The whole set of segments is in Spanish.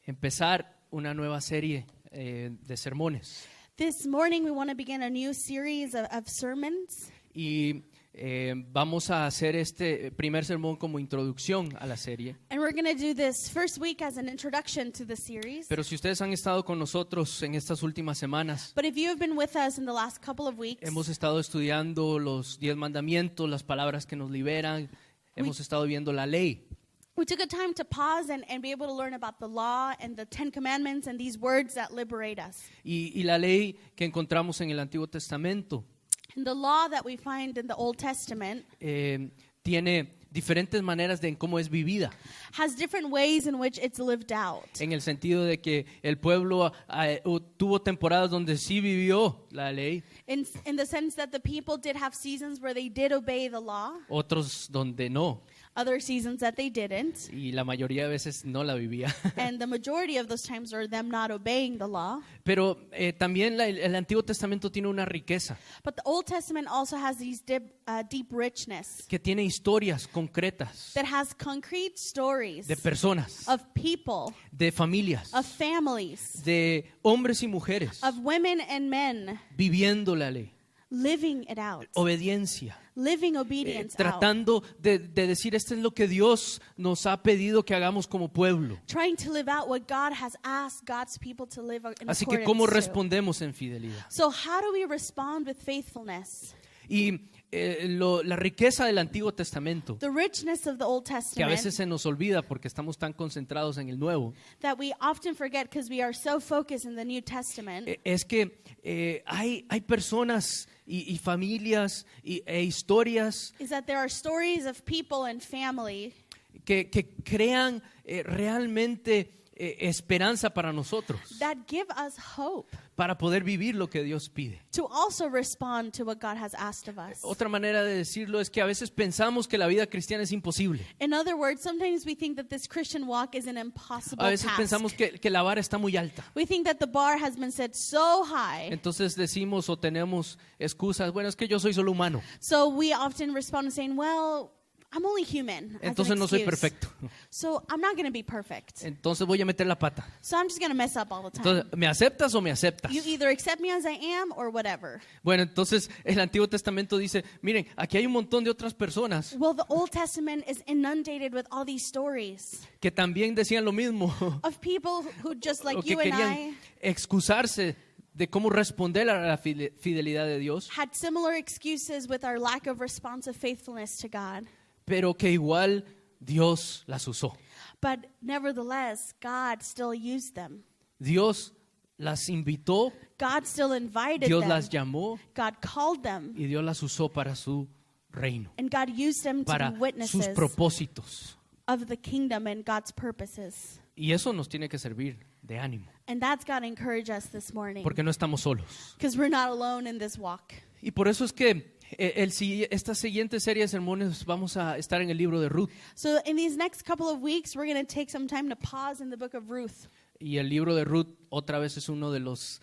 empezar una nueva serie de sermones. This morning we want to begin a new series of sermons. Y vamos a hacer este primer sermón como introducción a la serie. And we're going to do this first week as an introduction to the series. Pero si ustedes han estado con nosotros en estas últimas semanas, But if you have been with us in the last couple of weeks, hemos estado estudiando los 10 mandamientos, las palabras que nos liberan, hemos estado viendo la ley. we took a time to pause and be able to learn about the law and the 10 Commandments and these words that liberate us. Y la ley que encontramos en el Antiguo Testamento And the law that we find in the Old Testament tiene diferentes maneras de en cómo es vivida. has different ways in which it's lived out. En el sentido de que el pueblo tuvo temporadas donde sí vivió la ley, In the sense that the people did have seasons where they did obey the law, otros donde no. other seasons that they didn't. Y la mayoría de veces no la vivía. And the majority of those times are them not obeying the law. Pero también el Antiguo Testamento tiene una riqueza But the Old Testament also has these deep richness que tiene historias concretas that has concrete stories de personas, of people, de familias, of families, de hombres y mujeres of women and men viviendo la ley, living it out, obediencia, living obedience out, tratando de decir esto es lo que Dios nos ha pedido que hagamos como pueblo. trying to live out what God has asked God's people to live in Así que ¿cómo accordance to. respondemos en fidelidad? So how do we respond with faithfulness? Y la riqueza del Antiguo Testamento, The richness of the Old que a Testament veces se nos olvida porque estamos tan concentrados en el Nuevo, that we often forget because we are so focused in the New Testament es que hay personas y familias e historias is that there are stories of people and family que crean realmente esperanza para nosotros, that give us hope para poder vivir lo que Dios pide. to also respond to what God has asked of us. Otra manera de decirlo es que a veces pensamos que la vida cristiana es imposible. In other words, sometimes we think that this Christian walk is an impossible A veces task. pensamos que la vara está muy alta. We think that the bar has been set so high. Entonces decimos o tenemos excusas, bueno, es que yo soy solo humano, So we often respond saying, well, I'm only human. as an entonces no soy excuse. perfecto. So I'm not going to be perfect. Entonces voy a meter la pata. So I'm just going to mess up all the time. Entonces, ¿me aceptas o me aceptas? You either accept me as I am or whatever. Bueno, entonces el Antiguo Testamento dice, miren, aquí hay un montón de otras personas Well, the Old Testament is inundated with all these stories que también decían lo mismo, of people who just like o que you and querían I excusarse de cómo responder a la fidelidad de Dios, had similar excuses with our lack of responsive faithfulness to God. pero que igual Dios las usó. But nevertheless, God still used them. Dios las invitó, God still invited Dios them. las llamó God called them. y Dios las usó para su reino, And God used them to para be sus witnesses propósitos. of the kingdom and God's purposes. Y eso nos tiene que servir de ánimo, And that's got to encourage us this morning. porque no estamos solos. Because we're not alone in this walk. Y por eso es que esta siguiente serie de sermones vamos a estar en el libro de Ruth. So in these next couple of weeks, we're going to take some time to pause in the book of Ruth. Y el libro de Ruth otra vez es uno de los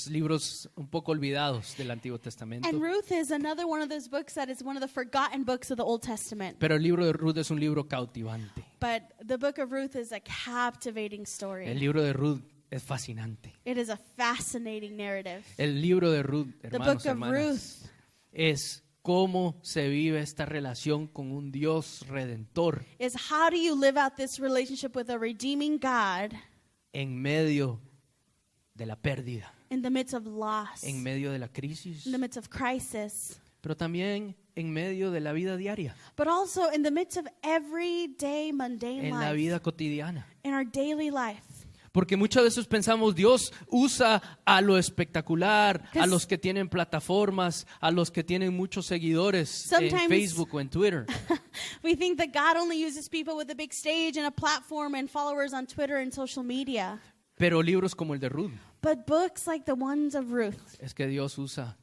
libros un poco olvidados del Antiguo Testamento. And Ruth is another one of those books that is one of the forgotten books of the Old Testament. Pero el libro de Ruth es un libro cautivante. But the book of Ruth is a captivating story. El libro de Ruth es fascinante. It is a fascinating narrative. El libro de Ruth, The hermanos book y of hermanas, Ruth es cómo se vive esta relación con un Dios redentor is how do you live out this relationship with a redeeming God en medio de la pérdida, in the midst of loss, en medio de la crisis, in the midst of crisis, pero también en medio de la vida diaria, but also in the midst of everyday mundane en la life, vida cotidiana. in our daily life. Porque muchas veces pensamos, Dios usa a lo espectacular, a 'Cause- los que tienen plataformas, a los que tienen muchos seguidores en Sometimes- Facebook o en Twitter. We think that God only uses people with a big stage and a platform and followers on Twitter and social media. Pero libros como el de Ruth, But books like the ones of Ruth es que Dios usa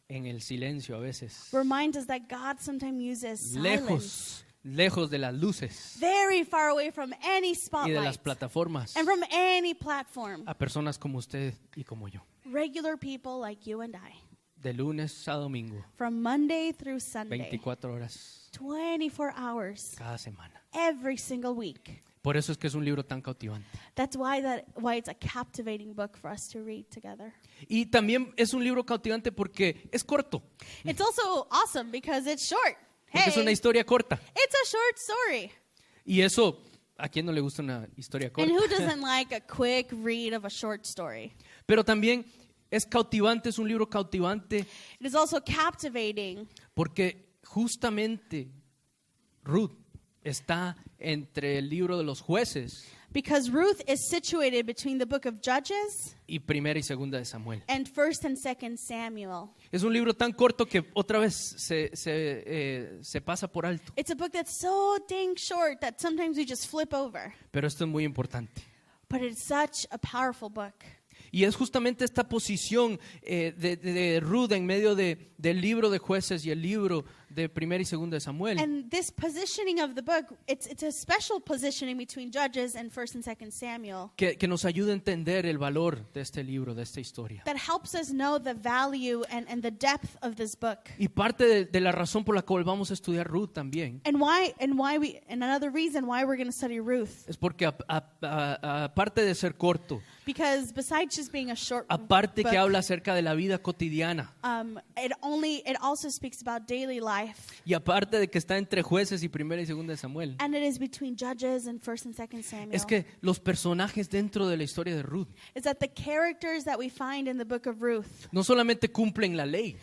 en el silencio a veces, remind us that God sometimes uses silence, lejos de las luces very far away from any y de las spotlight plataformas, and from any platform. a personas como usted y como yo, Regular people like you and I, de lunes a domingo, from Monday through Sunday, 24 horas 24 hours, cada semana. every single week. Por eso es que es un libro tan cautivante. That's why it's a captivating book for us to read together. Y también es un libro cautivante porque es corto, It's also awesome because it's short. porque es una historia corta. It's a short story. Y eso, ¿a quién no le gusta una historia And corta? who doesn't like a quick read of a short story? Pero también es cautivante, es un libro cautivante It is also captivating porque justamente Ruth está entre el libro de los jueces because Ruth is situated between the book of Judges y primera y segunda de Samuel. and 1st and 2nd Samuel. Es un libro tan corto que otra vez se pasa por alto. It's a book that's so dang short that sometimes we just flip over. Pero esto es muy importante. But it's such a powerful book. Y es justamente esta posición de Ruth en medio del libro de jueces y el libro de primera y segunda de Samuel And this positioning of the book, it's a special positioning between Judges and 1st and 2nd Samuel que nos ayuda a entender el valor de este libro, de esta historia. that helps us know the value and the depth of this book. Y parte de la razón por la cual vamos a estudiar Ruth también And another reason why we're going to study Ruth, es porque aparte de ser corto, because besides just being a short aparte book, que habla acerca de la vida cotidiana it also speaks about daily life, y aparte de que está entre jueces y primera y segunda de Samuel, and it is between Judges and 1st and 2nd Samuel. es que los personajes dentro de la historia de Ruth Is that the characters that we find in the book of Ruth no solamente cumplen la ley,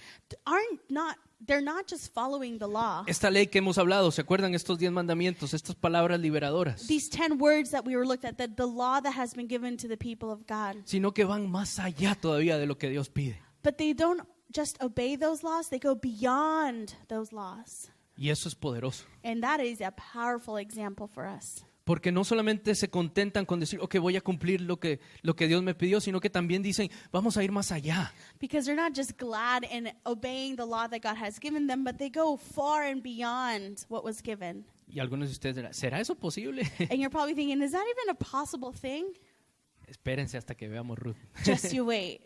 they're not just following the law. esta ley que hemos hablado, ¿se acuerdan estos 10 mandamientos, estas palabras liberadoras? These 10 words that we were looked at, the law that has been given to the people of God. Sino que van más allá todavía de lo que Dios pide. But they don't just obey those laws, they go beyond those laws. Y eso es poderoso. And that is a powerful example for us. Porque no solamente se contentan con decir, ok, voy a cumplir lo que Dios me pidió, sino que también dicen, vamos a ir más allá. Because they're not just glad in obeying the law that God has given them, but they go far and beyond what was given. Y algunos de ustedes dirán, ¿será eso posible? And you're probably thinking, is that even a possible thing? Espérense hasta que veamos Ruth. Just you wait.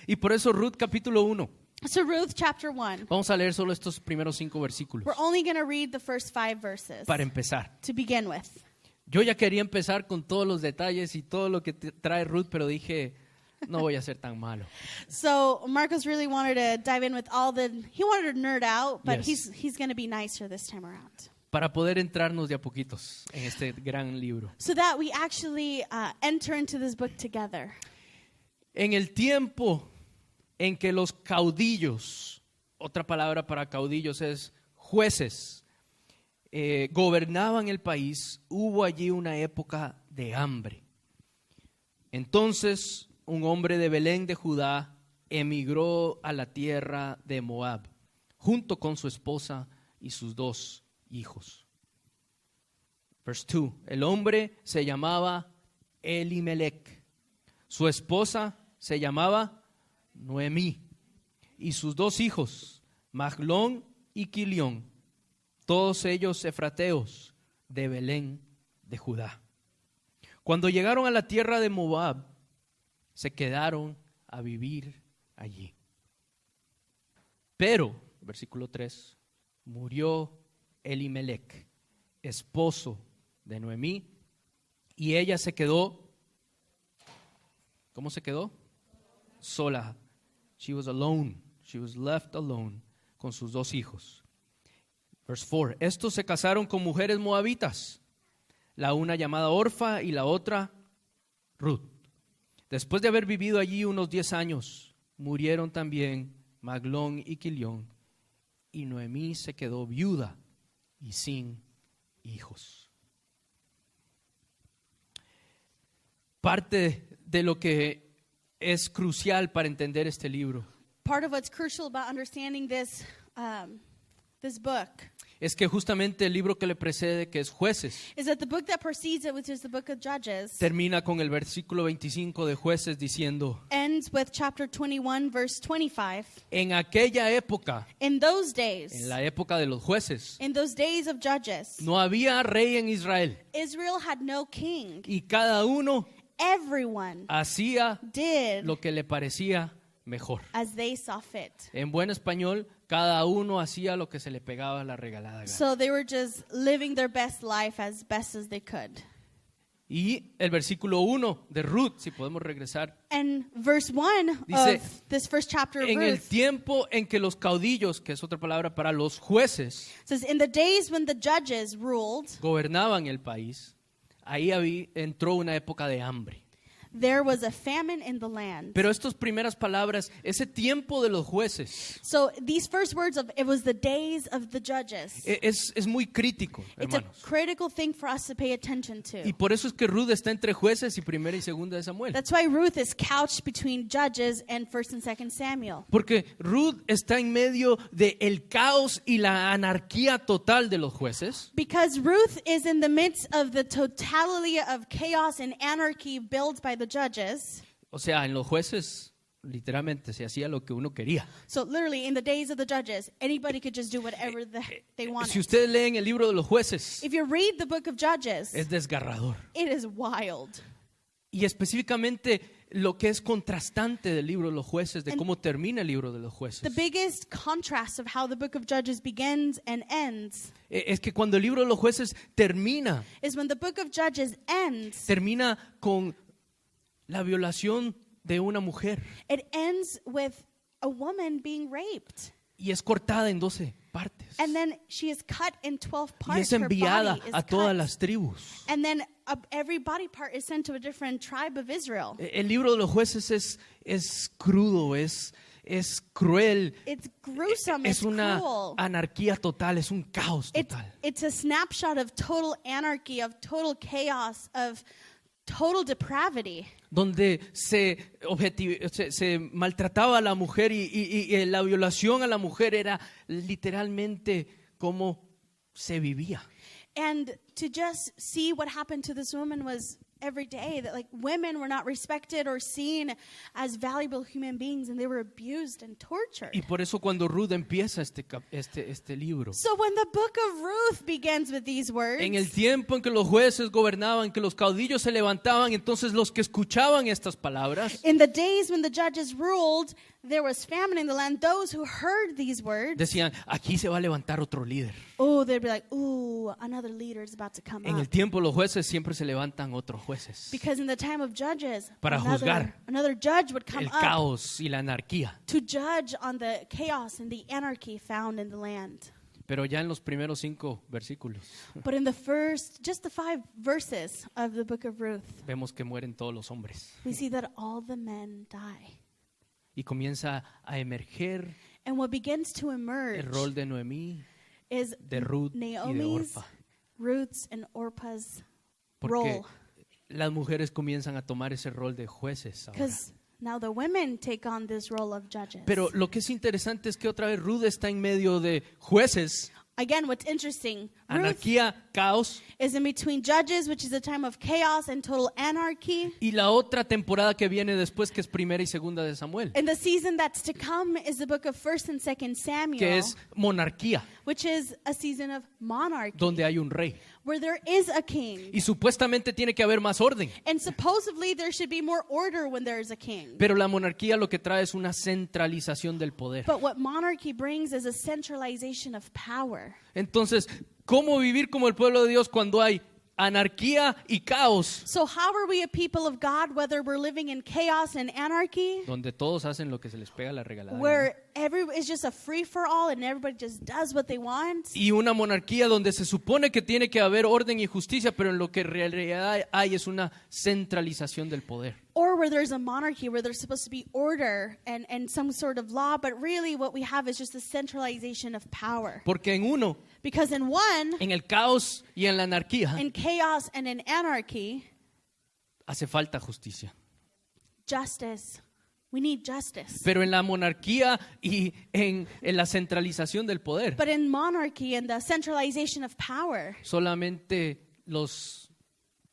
Y por eso Ruth capítulo 1. So Ruth chapter 1. Vamos a leer solo estos primeros 5 versículos We're only going to read the first 5 verses para empezar. to begin with. Yo ya quería empezar con todos los detalles y todo lo que trae Ruth, pero dije, no voy a ser tan malo. So Marcos really wanted to dive in with he wanted to nerd out, but Yes. he's going to be nicer this time around. Para poder entrarnos de a poquitos en este gran libro. So that we actually enter into this book together. En el tiempo en que los caudillos, otra palabra para caudillos es jueces, gobernaban el país, hubo allí una época de hambre. Entonces, un hombre de Belén de Judá emigró a la tierra de Moab, junto con su esposa y sus 2 hijos. Verse 2. El hombre se llamaba Elimelech. Su esposa se llamaba Noemí. Y sus 2 hijos, Maglón y Quilión, todos ellos efrateos de Belén de Judá. Cuando llegaron a la tierra de Moab, se quedaron a vivir allí. Pero, versículo 3, murió Elimelech, esposo de Noemí, y ella se quedó, ¿cómo se quedó? Sola. She was alone. She was left alone con sus 2 hijos. Verse 4. Estos se casaron con mujeres moabitas, la una llamada Orfa y la otra Ruth. Después de haber vivido allí unos 10 años, murieron también Maglón y Quilión, y Noemí se quedó viuda y sin hijos. Parte de lo que es crucial para entender este libro Part of what's crucial about understanding this book es que justamente el libro que le precede, que es Jueces, is that the book that precedes it, which is the book of Judges, termina con el versículo 25 de Jueces diciendo, ends with chapter 21, verse 25. en aquella época, In those days, en la época de los jueces, in those days of Judges, no había rey en Israel Israel had no king. y cada uno Everyone hacía did lo que le parecía mejor. as they saw fit. En buen español, cada uno hacía lo que se le pegaba la regalada gana. So they were just living their best life as best as they could. Y el versículo 1 de Ruth, si podemos regresar. And verse 1 Dice, of this first chapter of En el Ruth tiempo en que los caudillos, que es otra palabra para los jueces, says, in the days when the judges ruled, gobernaban el país, ahí entró una época de hambre. there was a famine in the land. Pero estas primeras palabras, ese tiempo de los jueces, So these first words of it was the days of the judges. es muy crítico, It's a hermanos. critical thing for us to pay attention Y to. por eso es que Ruth está entre jueces y primera y segunda de Samuel. That's why Ruth is couched between Judges and 1st and 2nd Samuel. Porque Ruth está en medio del caos y la anarquía total de los jueces. Because Ruth is in the midst of the totality of chaos and anarchy built by the judges. O sea, en los jueces literalmente se hacía lo que uno quería. So literally in the days of the judges, anybody could just do whatever they wanted. Si ustedes leen el libro de los jueces, If you read the book of Judges, es desgarrador. it is wild. Y específicamente lo que es contrastante del libro de los jueces, de cómo termina el libro de los The jueces, biggest contrast of how the book of Judges begins and ends es que cuando el libro de los jueces termina is when the book of Judges ends, termina con la violación de una mujer it ends with a woman being raped. y es cortada en 12 partes And then she is cut in 12 y parts. es Her enviada body is a todas cut. las tribus. And then every body part is sent to a different tribe of Israel. El libro de los jueces es crudo, es cruel, It's gruesome, es it's una cruel. anarquía total, es un caos total. It's a snapshot of total anarchy, of total chaos, of total depravity. Donde se maltrataba a la mujer y la violación a la mujer era literalmente como se vivía. And to just see what happened to this woman was every day, that like women were not respected or seen as valuable human beings, and they were abused and tortured. Y por eso cuando Ruth empieza este libro, So when the book of Ruth begins with these words, en el tiempo en que los jueces gobernaban, que los caudillos se levantaban, entonces los que escuchaban estas palabras in the days when the judges ruled, there was famine in the land. Those who heard these words, decían, aquí se va a levantar otro líder. oh, they'd be like, ooh, another leader is about to come En el up. tiempo los jueces siempre se levantan otros jueces. Because in the time of judges, Para juzgar another judge would come El up caos y la anarquía. to judge on the chaos and the anarchy found in the land. Pero ya en los primeros 5 versículos But in just the 5 verses of the book of Ruth, vemos que mueren todos los hombres. we see that all the men die. Y comienza a emerger And what begins to emerge el rol de Noemí, is de Ruth y de Naomi's, Orpa. Ruth's, and Orpah's Porque role. las mujeres comienzan a tomar ese rol de jueces ahora. Because now the women take on this role of judges. Pero lo que es interesante es que otra vez Ruth está en medio de jueces, Again, what's interesting, Ruth anarquía, caos, is in between judges, which is a time of chaos and total anarchy. y la otra temporada que viene después, que es primera y segunda de Samuel, And the season that's to come is the book of 1st and 2nd Samuel, que es monarquía, which is a season of monarchy, donde hay un rey. where there is a king. Y supuestamente tiene que haber más orden. And supposedly there should be more order when there is a king. Pero la monarquía lo que trae es una centralización del poder. But what monarchy brings is a centralization of power. Entonces, ¿cómo vivir como el pueblo de Dios cuando hay anarquía y caos? So how are we a people of God, whether we're living in chaos and anarchy, Donde todos hacen lo que se les pega la regalada. where it's just a free-for-all and everybody just does what they want? Y una monarquía donde se supone que tiene que haber orden y justicia, pero en lo que en realidad hay es una centralización del poder. Or where there's a monarchy where there's supposed to be order and some sort of law, but really what we have is just a centralization of power. Porque en uno, Because in one, en el caos y en la anarquía, in chaos and in anarchy, hace falta justicia. justice. We need justice. Pero en la monarquía y en la centralización del poder, But in monarchy and the centralization of power, solamente los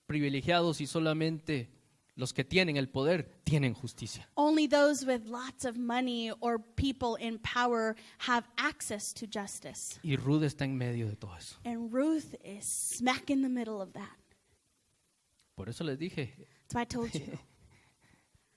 privilegiados y solamente los que tienen el poder tienen justicia. only those with lots of money or people in power have access to justice. Y Ruth está en medio de todo eso. And Ruth is smack in the middle of that. Por eso les dije That's why I told you.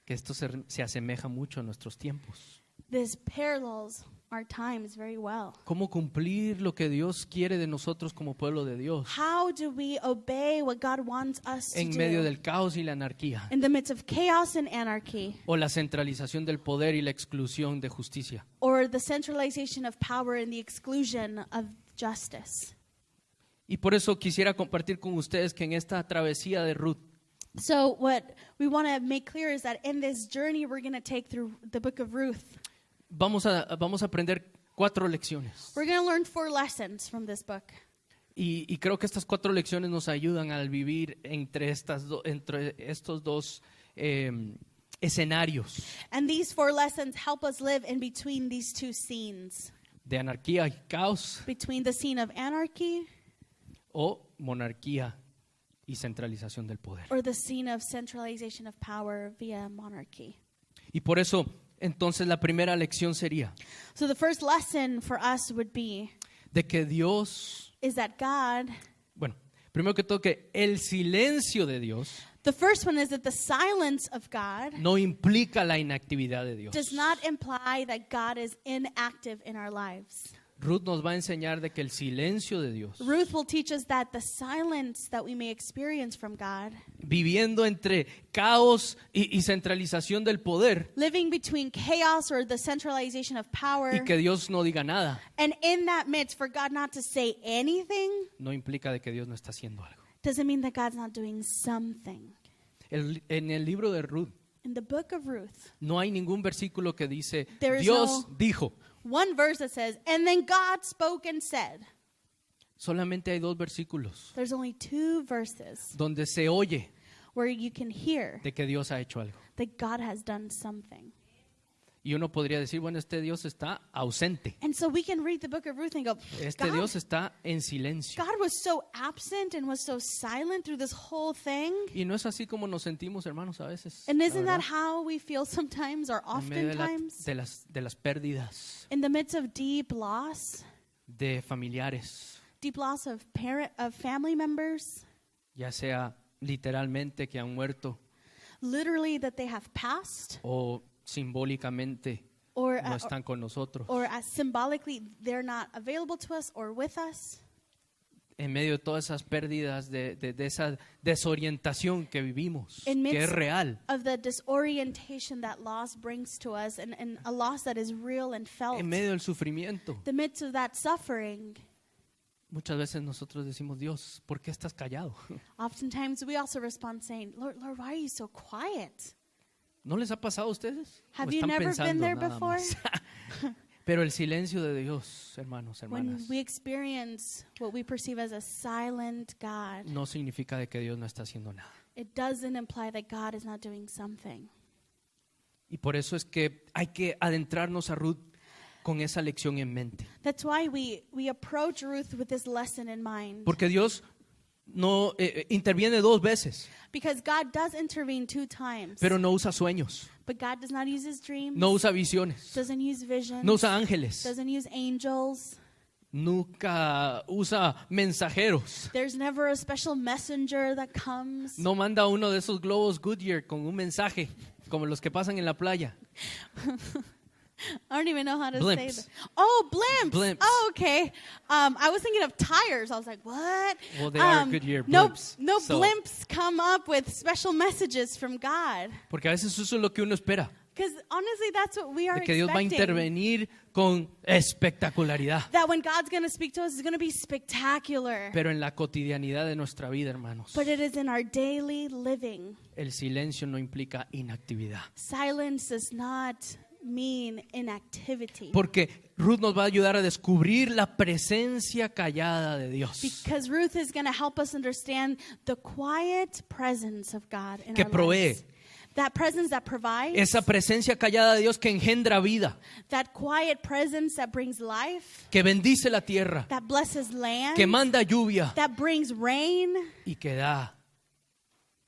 que esto se asemeja mucho a nuestros tiempos. This parallels our times very well. ¿Cómo cumplir lo que Dios quiere de nosotros como pueblo de Dios How do we obey what God wants us to en medio do del caos y la anarquía? in the midst of chaos and anarchy, O la centralización del poder y la exclusión de justicia. or the centralization of power and the exclusion of justice? Y por eso quisiera compartir con ustedes que en esta travesía de Ruth, So what we want to make clear is that in this journey we're going to take through the book of Ruth, vamos a aprender 4 lecciones. we're going to learn 4 lessons from this book. Y creo que estas 4 lecciones nos ayudan al vivir entre estos dos escenarios And these 4 lessons help us live in between these 2 scenes, de anarquía y caos between the scene of anarchy o monarquía y centralización del poder. or the scene of centralization of power via monarchy. Y por eso, entonces, la primera lección sería So the first lesson for us would be de que Dios, is that God, bueno, primero que todo, que el silencio de Dios the first one is that the silence of God no implica la inactividad de Dios. does not imply that God is inactive in our lives. Ruth nos va a enseñar de que el silencio de Dios, Ruth will teach us that the silence that we may experience from God, viviendo entre caos y centralización del poder, living between chaos or the centralization of power, y que Dios no diga nada, and in that midst for God not to say anything, no implica de que Dios no está haciendo algo. doesn't mean that God's not doing something. En el libro de Ruth In the book of Ruth, no hay ningún versículo que dice There is Dios no- dijo. one verse that says, and then God spoke and said. Solamente hay 2 versículos There's only 2 verses donde se oye where you can hear de que Dios ha hecho algo. that God has done something. Y uno podría decir, bueno, este Dios está ausente. And so we can read the book of Ruth and go, Este Dios está en silencio. God was so absent and was so silent through this whole thing. Y no es así como nos sentimos, hermanos, a veces. And la isn't that verdad. how we feel sometimes or En medio oftentimes? de las pérdidas In the midst of deep loss de familiares, of family members, ya sea literalmente que han muerto literally that they have passed, o simbólicamente or no están con nosotros. symbolically they're not available to us or with us. En medio de todas esas pérdidas, de esa desorientación que vivimos, In que es midst real, of the disorientation that loss brings to us, and a loss that is real and felt, en medio del sufrimiento, the midst of that suffering, muchas veces nosotros decimos, Dios, ¿por qué estás callado? oftentimes we also respond saying, Lord, why are you so quiet? ¿No les ha pasado a ustedes? ¿O Have you están never been pensando there nada before? más? Pero el silencio de Dios, hermanos, When hermanas, we experience what we perceive as a silent God, no significa de que Dios no está haciendo nada. it doesn't imply that God is not doing something. Y por eso es que hay que adentrarnos a Ruth con esa lección en mente. That's why we approach Ruth with this lesson in mind. Porque Dios no interviene 2 veces, Because God does intervene 2 times, pero no usa sueños, but God does not use his dreams, no usa visiones, doesn't use visions, no usa ángeles, doesn't use angels. nunca usa mensajeros. There's never a special messenger that comes. No manda uno de esos globos Goodyear con un mensaje, como los que pasan en la playa. I don't even know how to Blimps. say that. Oh, blimps. Blimps. Oh, okay. I was thinking of tires. I was like, what? Well, they are Goodyear no, blimps, no so- blimps come up with special messages from God. Porque a veces eso es lo que uno espera, Because honestly, that's what we are de que Dios va a expecting. intervenir con espectacularidad. That when God's going to speak to us, it's going to be spectacular. Pero en la cotidianidad de nuestra vida, hermanos, But it is in our daily living. el silencio no implica inactividad. Silence does not mean inactivity. Porque Ruth nos va a ayudar a descubrir la presencia callada de Dios, Because Ruth is going to help us understand the quiet presence of God in que our provee. lives. That presence that provides, esa presencia callada de Dios que engendra vida, that quiet presence that brings life, que bendice la tierra, that blesses land, que manda lluvia that brings rain, y que da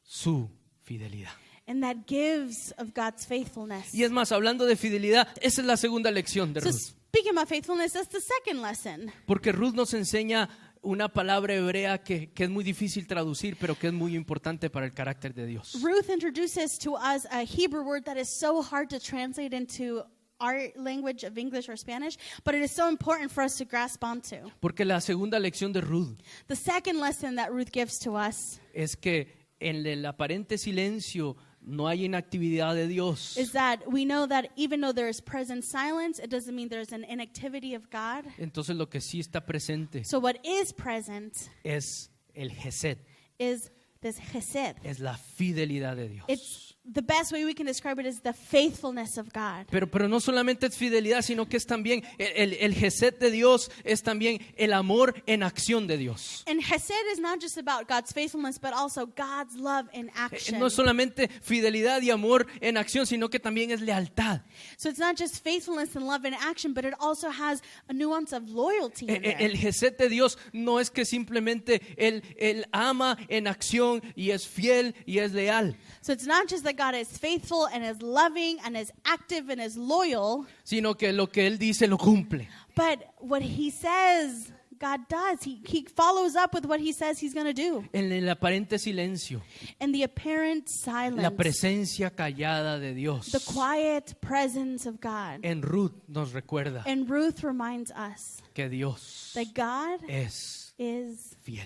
su fidelidad. and that gives of God's faithfulness. Y es más, hablando de fidelidad, esa es la segunda lección de So Ruth. speaking about faithfulness, that's the second lesson. Porque Ruth nos enseña una palabra hebrea que es muy difícil traducir, pero que es muy importante para el carácter de Dios. Ruth introduces to us a Hebrew word that is so hard to translate into our language of English or Spanish, but it is so important for us to grasp onto. Porque la segunda lección de Ruth The second lesson that Ruth gives to us es que en el aparente silencio no hay inactividad de Dios. is that we know that even though there is present silence, it doesn't mean there's an inactivity of God. Entonces lo que sí está presente So what is present es el Gesed, is this chesed. es la fidelidad de Dios. It's the best way we can describe it is the faithfulness of God. Pero no solamente es fidelidad, sino que es también el Gesed de Dios, es también el amor en acción de Dios. And chesed is not just about God's faithfulness, but also God's love in action. No es solamente fidelidad y amor en acción, sino que también es lealtad. So it's not just faithfulness and love in action, but it also has a nuance of loyalty in there. El Gesed de Dios no es que simplemente él ama en acción y es fiel y es leal, So it's not just that God is faithful and is loving and is active and is loyal, sino que lo que Él dice lo cumple. but what he says, God does. He follows up with what he says he's going to do. En el aparente silencio, And the apparent la silence, presencia callada de Dios. the quiet presence of God. En Ruth nos recuerda And Ruth reminds us que Dios that God es is fiel,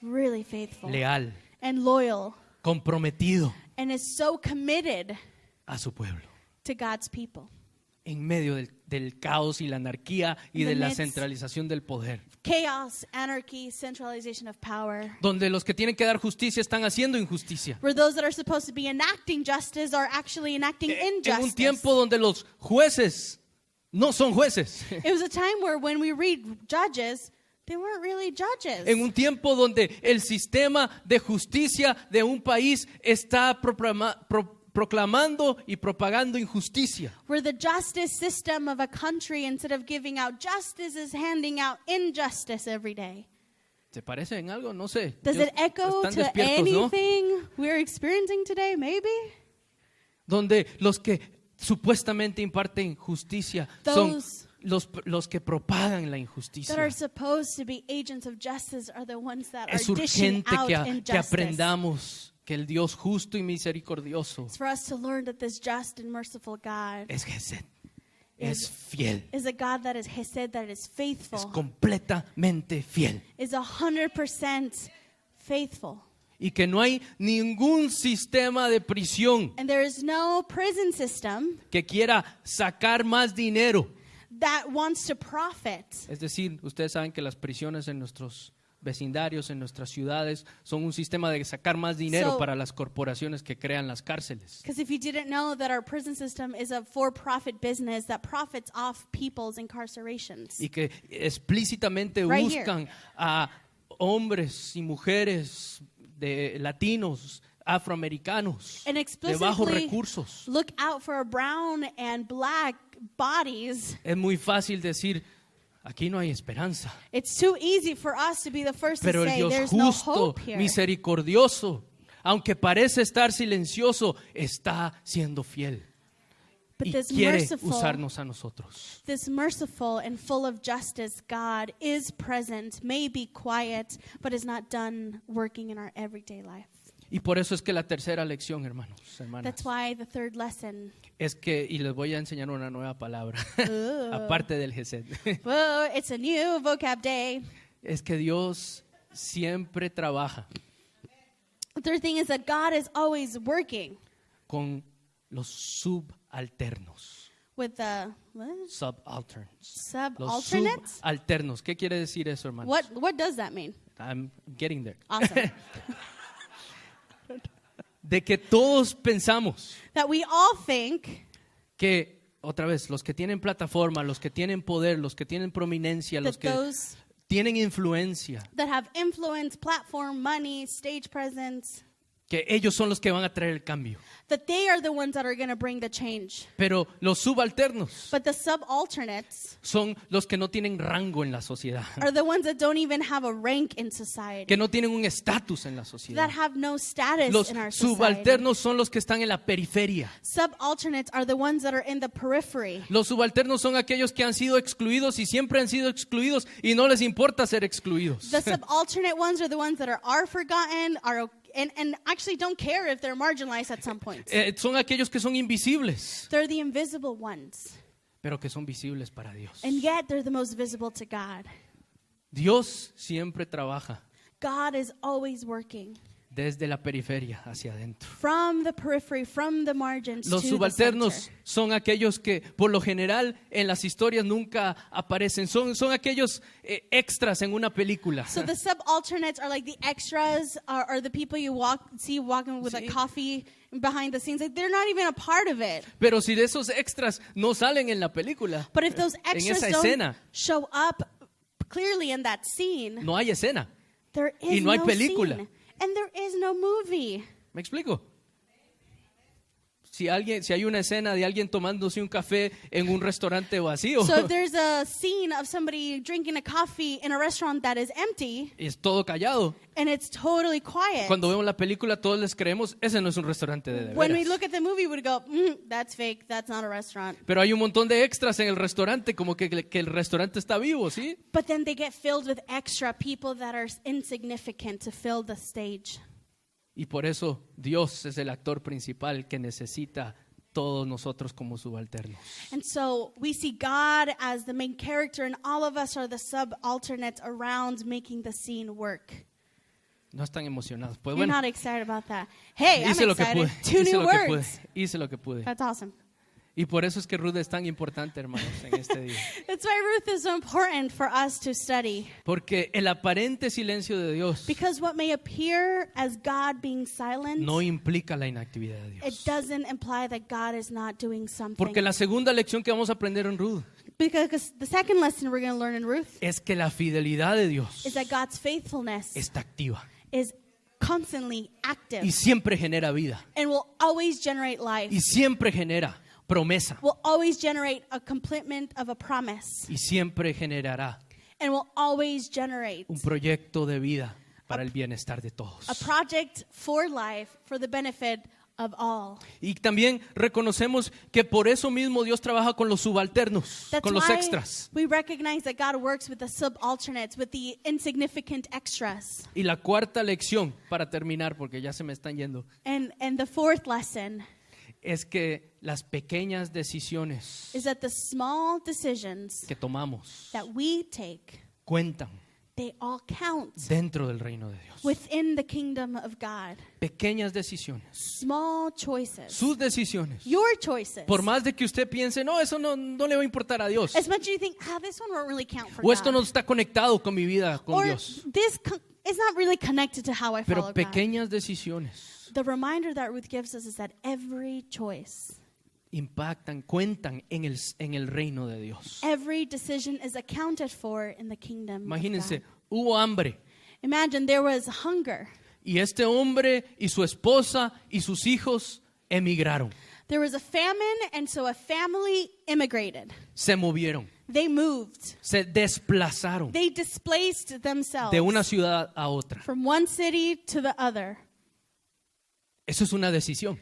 really faithful leal, and loyal comprometido and is so committed a su pueblo. to God's people. En medio del caos y la anarquía y In the de la midst- centralización del poder. Chaos, anarchy, centralization of power. Donde los que tienen que dar justicia están haciendo injusticia. Where those that are supposed to be enacting justice are actually enacting En un injustice. tiempo donde los jueces no son jueces. It was a time where when we read Judges, they weren't really judges. En un tiempo donde el sistema de justicia de un país está proclamando y propagando injusticia. Where the justice system of a country, instead of giving out justice, is handing out injustice every day. ¿Se parece en algo? No sé. Does Dios- it echo están to despiertos, ¿no? anything we're experiencing today? Maybe. Donde los que supuestamente imparten justicia son Those los que propagan la that injusticia. are supposed to be agents of justice are the ones that Es are dishing urgente out que injustice. aprendamos que el Dios justo y misericordioso It's for us to learn that this just and merciful God es Gesed, es fiel, is a God that is Hesed, that is es faithful, completamente fiel. is 100% faithful. Y que no hay ningún sistema de prisión And there is no prison system que quiera sacar más dinero. that wants to profit. Es decir, ustedes saben que las prisiones en nuestros vecindarios, en nuestras ciudades, son un sistema de sacar más dinero So- para las corporaciones que crean las cárceles. Because if you didn't know that our prison system is a for-profit business that profits off people's incarcerations. Y que explícitamente Right buscan a hombres y mujeres de latinos, afroamericanos, And de bajos explicitly recursos. look out for brown and black bodies. Es muy fácil decir, aquí no hay esperanza. It's too easy for us to be the first Pero to el say Dios there's no justo, hope here. misericordioso, aunque parece estar silencioso, está siendo fiel. But Y this quiere merciful, usarnos a nosotros. this merciful and full of justice God is present, may be quiet, but is not done working in our everyday life. Y por eso es que la tercera lección, hermanos, hermanas, That's why the third lesson, es que, y les voy a enseñar una nueva palabra, aparte del Gesed, whoa, it's a new vocab day. es que Dios siempre trabaja The third thing is that God is always working con los subalternos. with the what? Subalterns. Los Subalternates? subalternos. ¿Qué quiere decir eso, hermanos? What does that mean? I'm getting there. Awesome. De que todos pensamos That we all think que, otra vez, los que tienen plataforma, los que tienen poder, los que tienen prominencia, los that que those tienen influencia, that have influence, platform, money, stage presence, que ellos son los que van a traer el cambio. that they are the ones that are going to bring the change. Pero los subalternos But the subalternates son los que no tienen rango en la sociedad, are the ones that don't even have a rank in society, que no tienen un estatus en la that sociedad. have no status Los in our society. subalternos son los que están en la periferia. Subalternates are the ones that are in the periphery. Los subalternos son aquellos que han sido excluidos y siempre han sido excluidos y no les importa ser excluidos. The subalternate ones are the ones that are forgotten, and actually don't care if they're marginalized at some point. Son aquellos que son invisibles, They're the invisible ones. pero que son visibles para Dios. and yet they're the most visible to God. Dios siempre trabaja God is always working desde la periferia hacia adentro. from the periphery, from the margins Los to the subalternos center. son aquellos que por lo general en las historias nunca aparecen. Son aquellos extras en una película. So the subalternates are like the extras, are the people you see walking with a Sí. coffee behind the scenes. Like they're not even a part of it. Pero si de esos extras no salen en la película, But if those en extras esa don't escena, show up clearly in that scene, no hay escena. there y is no hay no película. scene. And there is no movie. ¿Me explico? Si hay una escena de alguien tomándose un café en un restaurante vacío, So if there's a scene of somebody drinking a coffee in a restaurant that is empty es todo callado. and it's totally quiet, Cuando vemos la película todos les creemos, ese no es un restaurante de when we veras. look at the movie, we'd go, that's fake, that's not a restaurant. Pero hay un montón de extras en el restaurante, como que el restaurante está vivo, ¿sí? But then they get filled with extra people that are insignificant to fill the stage. Y por eso Dios es el actor principal que necesita todos nosotros como subalternos. And so we see God as the main character, and all of us are the subalternates around making the scene work. No están emocionados. Pues You're bueno, not excited about that. Hey, I'm hice lo que excited. pude. 2 Hice new lo que pude. words. Hice lo que pude. That's awesome. Y por eso es que Ruth es tan importante, hermanos, en este día. That's why Ruth is so important for us to study. Porque el aparente silencio de Dios Because what may appear as God being silent, no implica la inactividad de it Dios. doesn't imply that God is not doing something. Porque la segunda lección que vamos a aprender en Ruth Because the second lesson we're going to learn in Ruth es que la fidelidad de Dios is that God's faithfulness está activa is constantly active y siempre genera vida and will always generate life. y siempre genera promesa Will always generate a completement of a promise, y siempre generará and will always generate un proyecto de vida para el bienestar de todos. a project for life for the benefit of all. Y también reconocemos que por eso mismo Dios trabaja con los subalternos, That's con los why extras. we recognize that God works with the subalternates, with the insignificant extras. Y la cuarta lección, para terminar, porque ya se me están yendo, And the fourth lesson es que las pequeñas decisiones is that the small decisions que tomamos that we take, cuentan they all count dentro del reino de Dios. within the kingdom of God. Pequeñas decisiones, Small choices, sus decisiones. your choices. Por más de que usted piense, no, eso no le va a importar a Dios. As much as you think, this one won't really count for O esto God. no está conectado con mi vida, con Or Dios. this is not really connected to how I Pero follow God. pequeñas decisiones The reminder that Ruth gives us is that every choice, impactan, cuentan en el reino de Dios. every decision is accounted for in the kingdom Imagínense, of God. hubo hambre Imagine there was hunger. y este hombre y su esposa y sus hijos emigraron, There was a famine, and so a family immigrated. se movieron, They moved. se desplazaron They displaced themselves de una ciudad a otra. from one city to the other. Eso es una decisión.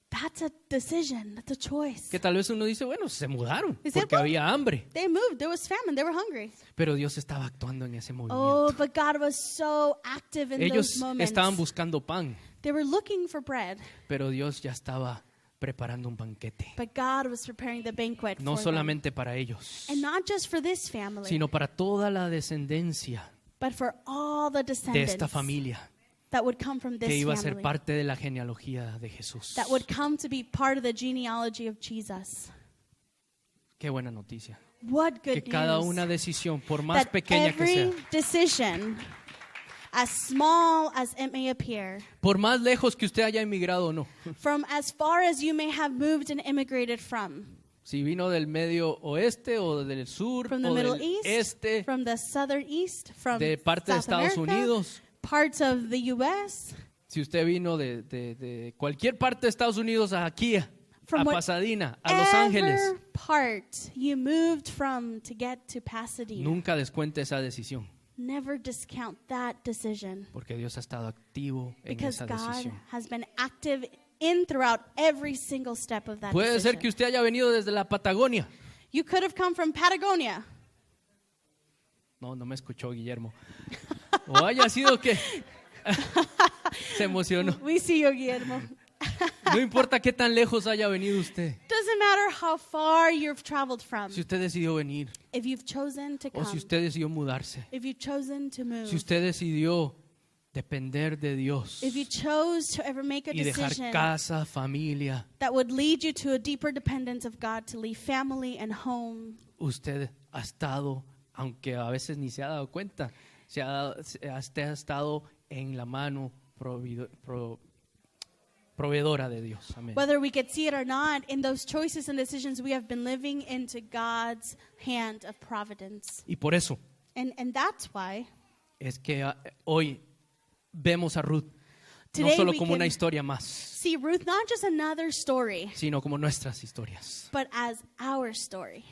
That's a decision. That's a choice. Que tal vez uno dice, bueno, se mudaron Is it porque well? había hambre. They moved. There was famine. They were hungry. Pero Dios estaba actuando en ese Oh, movimiento. but God was so active in Ellos those moments. estaban buscando pan, They were looking for bread, pero Dios ya estaba preparando un banquete. but God was preparing the banquet No for them. solamente para ellos, And not just for this family, sino para toda la descendencia but for all the de descendants esta familia that would come from que this iba a ser family, parte de la genealogía de Jesús. that would come to be part of the genealogy of Jesus. Qué buena noticia. What Que good cada news. una decisión, por más That pequeña que sea, every decision, as small as it may appear, por más lejos que usted haya emigrado o no, from as far as you may have moved and immigrated from si vino del medio oeste o del sur the o Middle del East, este, from the Southern East, from de parte de South Estados America, Unidos, parts of the U.S., si usted vino de cualquier parte de Estados Unidos a aquí, a From Pasadena, a Los Ángeles, whatever part you moved from to get to Pasadena, nunca descuente esa decisión, never discount that decision, porque Dios ha estado activo en because esa God decisión. has been active in throughout every single step of that Puede decision. ser que usted haya venido desde la Patagonia. You could have come from Patagonia. No me escuchó Guillermo. O haya sido que se emocionó. We see you, Guillermo. No importa qué tan lejos haya venido usted. Doesn't doesn't matter how far you've traveled from. Si usted decidió venir, If you've chosen to o come, si usted decidió mudarse, if you've chosen to move, si usted decidió depender de Dios if you chose to ever make a y dejar decision casa, familia, that would lead you to a deeper dependence of God, to leave family and home, usted ha estado, aunque a veces ni se ha dado cuenta, usted ha estado en la mano proveedora de Dios. Amén. whether we could see it or not, in those choices and decisions, we have been living into God's hand of providence. Y por eso And that's why es que hoy vemos a Ruth no Today solo we como una can historia más, see Ruth not just another story, sino como nuestras historias. but as our story.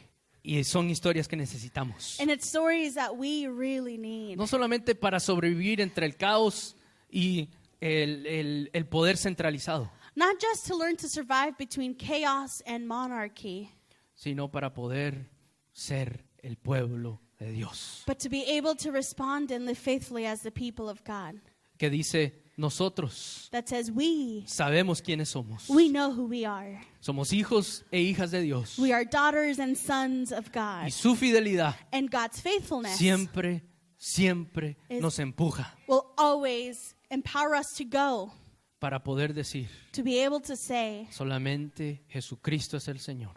Y son historias que necesitamos. And it's stories that we really need. No solamente para sobrevivir entre el caos y el poder centralizado, Not just to learn to survive between chaos and monarchy, sino para poder ser el pueblo de Dios. but to be able to respond and live faithfully as the people of God. Que dice, nosotros That says we sabemos quiénes somos. know who we are. Somos hijos e hijas de Dios. We are daughters and sons of God. Y su fidelidad And God's faithfulness siempre Es- nos empuja will always empower us to go, para poder decir, to be able to say, solamente Jesucristo es el Señor.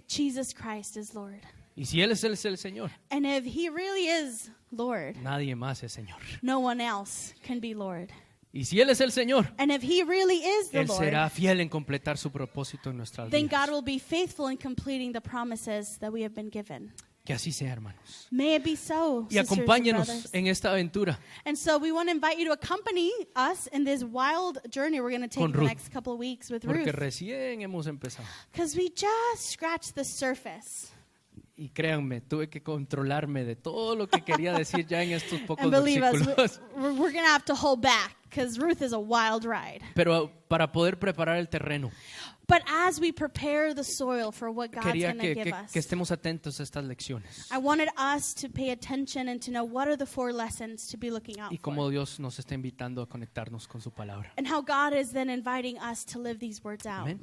Jesus Christ is Lord. Y si Él es el Señor, And if He really is Lord, nadie más es Señor. no one else can be Lord. Y si Él es el Señor, And if He really is the Él será Lord, fiel en completar su propósito en nuestras then vidas. God will be faithful in completing the promises that we have been given. Que así sea, hermanos. May it be so, Y sisters and acompáñenos brothers. en esta aventura And so we want to invite you to accompany us in this wild journey we're going to take Con the Ruth. next couple of weeks with porque Ruth. recién hemos empezado. Because we just scratched the surface. Y créanme, tuve que controlarme de todo lo que quería decir ya en estos pocos And believe us, versículos. we're going to have to hold back because Ruth is a wild ride. Pero para poder preparar el terreno, But as we prepare the soil for what God's quería going to que give us, estemos atentos a estas lecciones. I wanted us to pay attention and to know what are the 4 lessons to be looking out Y for. cómo Dios nos está invitando a conectarnos con su palabra. And how God is then inviting us to live these words out. Amén.